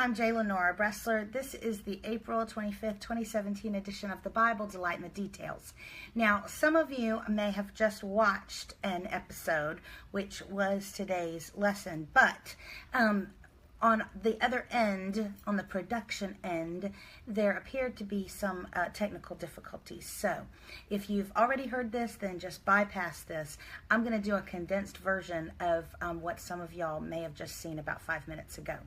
I'm Lenora Bresler. This is the April 25th, 2017 edition of the Bible Delight in the Details. Now, some of you may have just watched an episode, which was today's lesson, but on the other end, on the production end, there appeared to be some technical difficulties. So, if you've already heard this, then just bypass this. I'm going to do a condensed version of what some of y'all may have just seen about 5 minutes ago.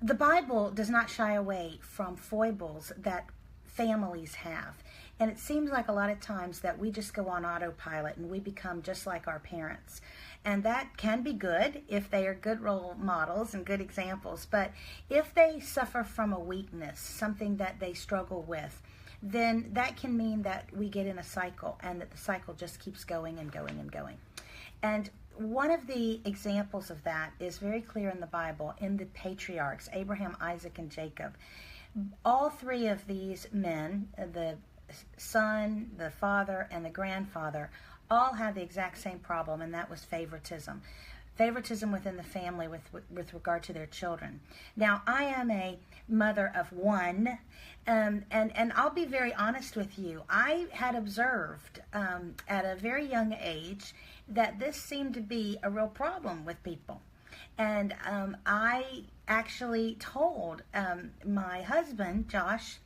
The Bible does not shy away from foibles that families have. And it seems like a lot of times that we just go on autopilot and we become just like our parents. And that can be good if they are good role models and good examples. But if they suffer from a weakness, something that they struggle with, then that can mean that we get in a cycle and that the cycle just keeps going and going and going. And one of the examples of that is very clear in the Bible, in the patriarchs, Abraham, Isaac, and Jacob. All three of these men, the son, the father, and the grandfather, all had the exact same problem, and that was favoritism. Favoritism within the family with regard to their children. Now, I am a mother of one, and I'll be very honest with you. I had observed at a very young age that this seemed to be a real problem with people. And I actually told my husband, Josh,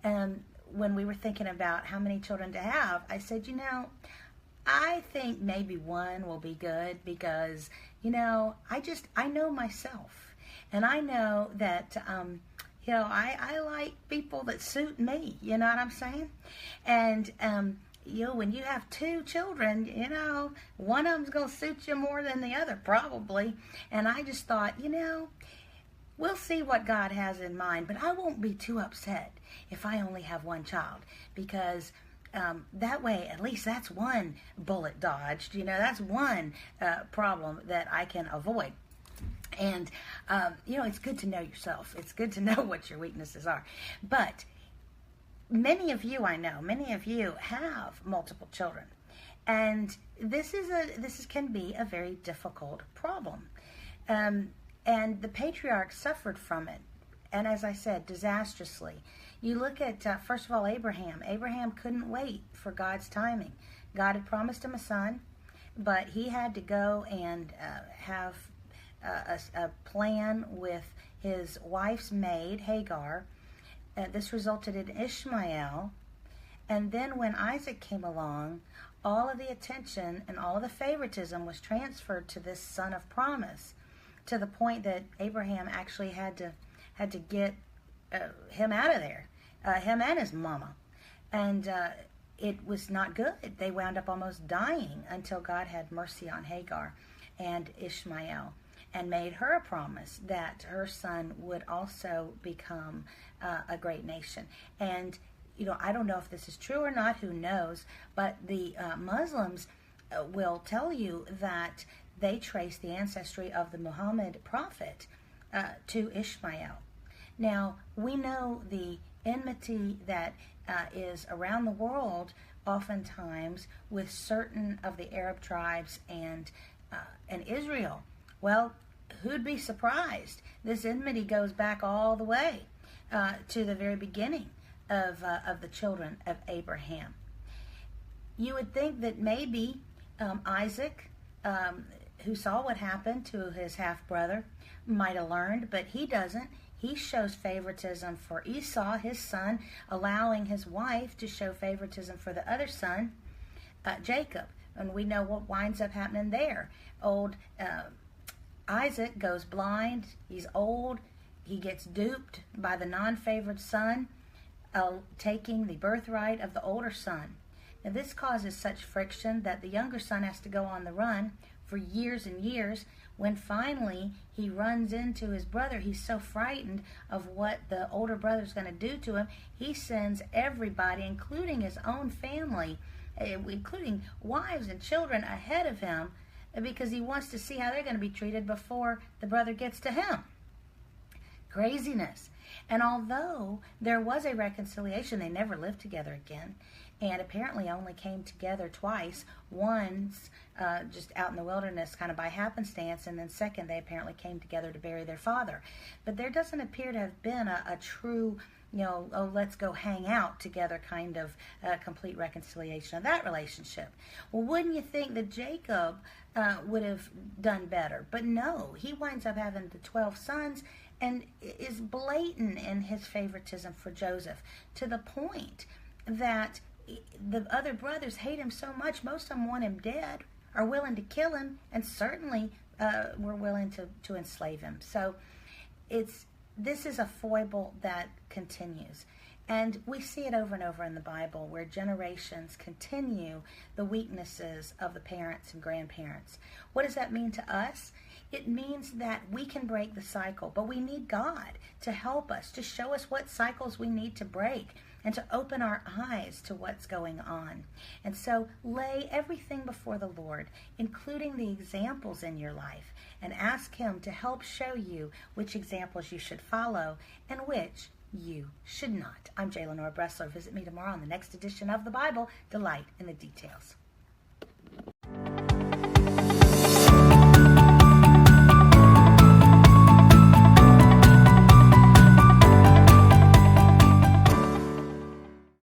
when we were thinking about how many children to have, I said, I think maybe one will be good because, I know myself. And I know that, I like people that suit me. You know what I'm saying? And, when you have two children, one of them's going to suit you more than the other, probably. And I just thought, we'll see what God has in mind, but I won't be too upset if I only have one child, because that way, at least that's one bullet dodged. That's one problem that I can avoid. And, it's good to know yourself. It's good to know what your weaknesses are. But many of you have multiple children. And this can be a very difficult problem. And the patriarchs suffered from it. And as I said, disastrously. You look at, first of all, Abraham. Abraham couldn't wait for God's timing. God had promised him a son, but he had to go and have a plan with his wife's maid, Hagar. This resulted in Ishmael. And then when Isaac came along, all of the attention and all of the favoritism was transferred to this son of promise, to the point that Abraham actually had to get him out of there, him and his mama. And it was not good. They wound up almost dying until God had mercy on Hagar and Ishmael and made her a promise that her son would also become a great nation. And, I don't know if this is true or not, who knows, but the Muslims will tell you that they trace the ancestry of the Muhammad prophet to Ishmael. Now, we know the enmity that is around the world oftentimes with certain of the Arab tribes and Israel. Well, who'd be surprised? This enmity goes back all the way to the very beginning of the children of Abraham. You would think that maybe Isaac, who saw what happened to his half-brother, might have learned, but he doesn't. He shows favoritism for Esau, his son, allowing his wife to show favoritism for the other son, Jacob. And we know what winds up happening there. Old Isaac goes blind. He's old. He gets duped by the non-favored son, taking the birthright of the older son. Now, this causes such friction that the younger son has to go on the run for years and years. When finally he runs into his brother, he's so frightened of what the older brother's going to do to him, he sends everybody, including his own family, including wives and children, ahead of him, because he wants to see how they're going to be treated before the brother gets to him. Craziness. And although there was a reconciliation, they never lived together again. and apparently only came together twice. Once just out in the wilderness kind of by happenstance, and then second, they apparently came together to bury their father. But there doesn't appear to have been a true, oh, let's go hang out together kind of complete reconciliation of that relationship. Well, wouldn't you think that Jacob would have done better? But no, he winds up having the 12 sons and is blatant in his favoritism for Joseph, to the point that the other brothers hate him so much, most of them want him dead, are willing to kill him, and certainly were willing to enslave him. So this is a foible that continues. And we see it over and over in the Bible, where generations continue the weaknesses of the parents and grandparents. What does that mean to us? It means that we can break the cycle, but we need God to help us, to show us what cycles we need to break, and to open our eyes to what's going on. And so lay everything before the Lord, including the examples in your life, and ask Him to help show you which examples you should follow and which you should not. I'm Lenora Bresler. Visit me tomorrow on the next edition of the Bible, Delight in the Details.